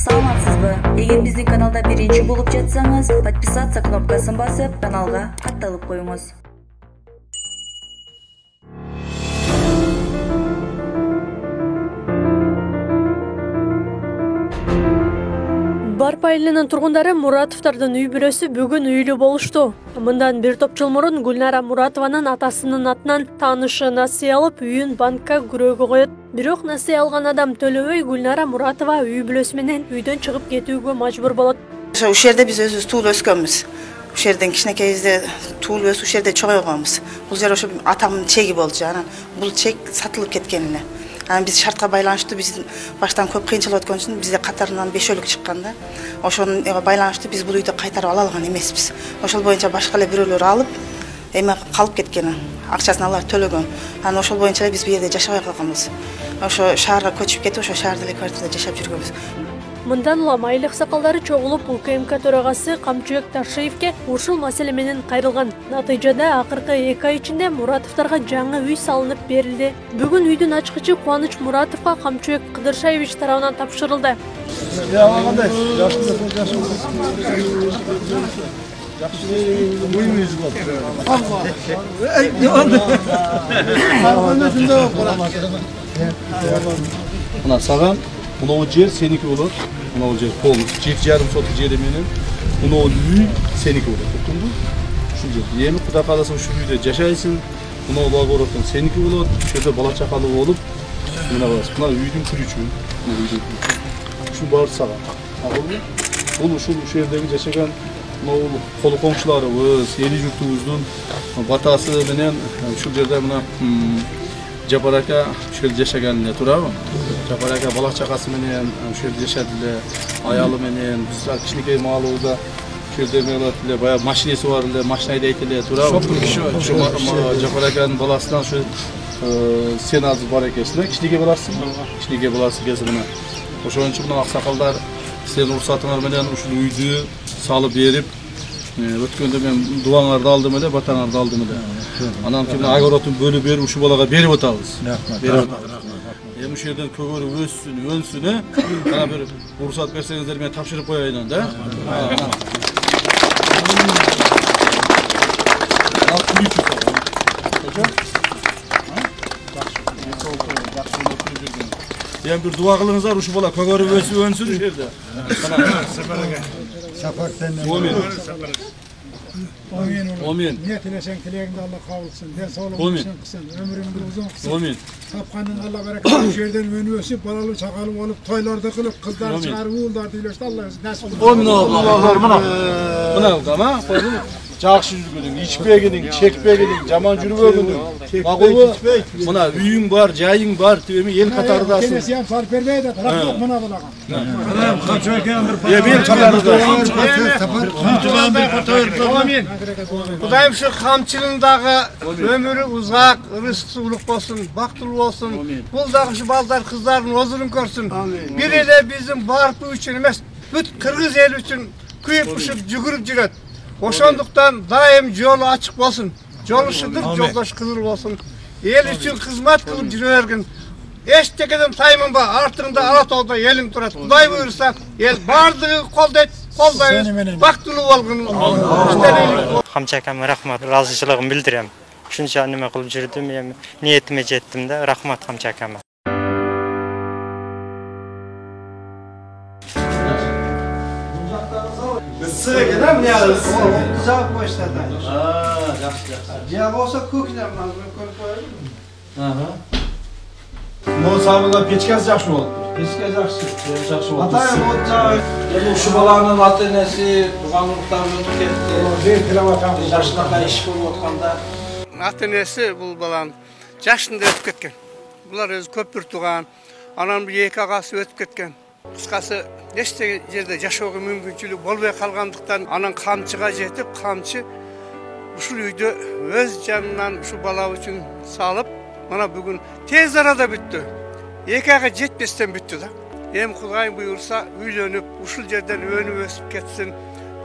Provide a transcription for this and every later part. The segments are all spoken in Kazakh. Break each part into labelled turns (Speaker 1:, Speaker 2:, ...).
Speaker 1: Саламатсызбы? Эгер биздин каналда биринчи болуп жатсаңыз, подписаться кнопкасын басып, каналга катталып коюңуз.
Speaker 2: Барпа айылынын тургундары Муратовдордун үй бүлөсү бүгүн үйлүү болушту. Мындан бир топ жыл мурун Гүлнара Муратованын атасынын атынан таанышы насыя алып, үйүн банкка күрөөгө коет. Бирок насыя алган адам төлөбөй, Гүлнара Муратова үй бүлөсү менен үйдөн чыгып кетүүгө мажбур болот.
Speaker 3: Ушул жерде биз өзүбүз туулуп өскөнбүз. Ушул жерден кичинекейибизде туулуп өсүп, ушул жерде чоңойгонбуз. Бул жер ошо атамдын чеги болчу. Анан бул чек сатылып кеткен эле. Биз шартка байланыштуу, биз баштан көп кыйынчылык өткөн үчүн бизде катарынан бешөөлүк чыккан да. Ошонун байланыштуу биз бул үйдү кайтарып ала алган эмеспиз. Ошол боюнча башка эле бирөөлөр алып, эме калып кеткен. Акчасын алар төлөгөн. Анан ошол боюнча биз бу жерде жашабай калганбыз. Ошо шаарга көчүп кетип, ошо шаардагы квартирада жашап жүргөнбүз.
Speaker 2: Мындан улам айыл аксакалдары чогулуп УКМК төрагасы Камчыбек Таршиевке ушул маселе менен кайрылган. Натыйжада акыркы 2 ай ичинде Муратовдорго жаңы үй салынып берилди. Бүгүн үйдүн ачкычы Кубаныч Муратовго Камчыбек Кыдыршаевич тарабынан тапшырылды.
Speaker 4: Мына саган мынау жер сеники болот. Мынау жер полностью 7,5 соток жери менен мынау үй сеники болот. Туктуңбу? Ушул жер. Эми Кудай кааласа ушул үйдө жашайсың. Мынау благородтон сеники болот. Ушул жерде бала чакалуу болуп, мына каласың. Мына үйдүн күрүчү. Ушул баары саган. Бул ушул жердеги жашаган мынау колу коңшуларыбыз, эли журтубуздун батасы менен ушул жерде мына Жапар ака ушул жерде жашаган эле турабы? Жапар ака бала чакасы менен ушул жерде жашады эле, аялы менен биз кичинекей маалыбызда ушул жерде эме кылат эле, баягы машинеси бар эле, машина айдайт эле турабы? Жапар аканын баласынан ушул сен азыр бар экенсиң да, кичинекей баласысың? Кичинекей баласы экенсиң мына. Ошон үчүн мына аксакалдар сиздердин уруксатыңар менен ушул үйдү салып берип, өткөндө мен дуаңарды алдым эле, батаңарды алдым эле. Анан кийин огородун бөлүп берип ушул балага берип атабыз. Эми ушул жерден көгөрүп өссүн, өнсүн, Ана бир уруксат берсеңиздер мен тапшырып коеюн да. Эми бир дуа кылыңыздар, ушул бала көгөрүп өсүп өнсүн ушул жерде. Amin.
Speaker 5: Niyet ileşen dileğinde Allah kabul etsin. Den sağlığını kılsın. Ömrünü uzun kılsın.
Speaker 4: Amin.
Speaker 5: Tapkanın Allah bereket. Şu yerden önü ösüp, balalı çakalı olup, toylarda kılıp, kızlar çıkarıp, uğullar dileşti. Allah nasip olsun.
Speaker 4: Amin Allah'lar buna. Buna ama жақсы жүргенің, içpeginin, çekpeginin, жаман жүрбөгүнүң. Мақұл мына үйүң бар, жайың бар, эми ел катардасың.
Speaker 5: Келесі ям сарп бербейді, рахмет мына балаға.
Speaker 6: Құдайым şu камчылындағы өмірі ұзақ, рызқысы ұлық болсын, бақтылы болсын. Бұл дағы şu балдар қыздардың озырын көрсін. Bir еле bizim барпы үшін емес, бүт қырғыз ел үшін күйіп ұшып жүгіріп жүреді. Oşandıktan daim yolu açık olsun. Yolu şıdır, yoldaş kızıl olsun. El için hizmet kılıp yürüvergin. Eştekeden tayımın var, artığında Alatol'da elin durat. Kuday buyursa, el bardığı koldayız, baktılı olgun.
Speaker 7: Kamçı akama rahmat, razıcılığımı bildirem. Şunca nime kılıp yürüdüm, niyetime jettim de rahmat Kamçı akama.
Speaker 6: Sıra gelen mi ya? Cevap başladı. Cevap olsa köküne mi?
Speaker 4: Bunu sağlıkla peçkez jakşı oldu. Peçkez jakşı oldu.
Speaker 6: Atayım o cevap.
Speaker 8: Şu balanın atenesi, tuğanlıktan ötüp yaşlarda iş bulup otkanda.
Speaker 6: Atenesi bu balan yaşında ötüp ketken. Bunlar öz köpür tuğan. Anam bir iki ağası ötüp ketken. Kıskası neste yerde yaşauga mümkünçülük bolbay kalgandıktan anan kamçıga jetip kamçı uşul uydu öz canından şu bala üçün salıp mana bugün tez arada büttü. Eki ağa jetpesden büttü da. Hem Kudayım buyursa üylönüp uşul yerden önüp ösüp ketsin,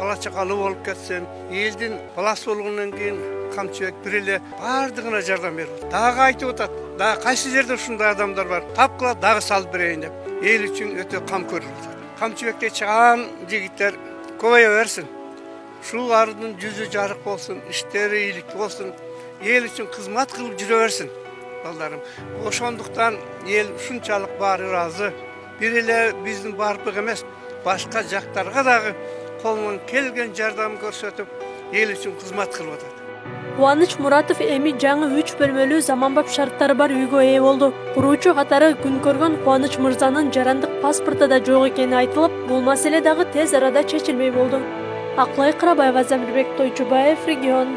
Speaker 6: bala çakalı olup ketsin. Eldin balası olgundan keyin Kamçыбек bir ele bardığına jardam berip. Dağı aytıp atat. Dağı kayсы жерде ушундай адамдар бар. Тапкыла дагы салып берейин деп. El üçün öte kam көрүлүп. kamçıbekte çıkan jigitler ko'paya versin. Şu ardın yüzü jarık olsun, işleri iyilikli olsun, el için hizmet kılıp jüre versin. Ballarım. Oşonduktan el şunçalık bari razı. Biriler bizden barpık emes, başka jaktarga dagı kolundan kelgen jardam görsetip el için hizmet kılıp atadi.
Speaker 2: Кубаныч Муратов эми жаңы 3 бөлмөлүү заманбап шарттары бар үйгө ээ болду. Куруучу катары күн көргөн Кубаныч мырзанын жарандык паспорту да жок экени айтылып, бул маселе дагы тез арада чечилмей болду. Аклай Кырабаева, Замирбек Тойчубаев, Регион.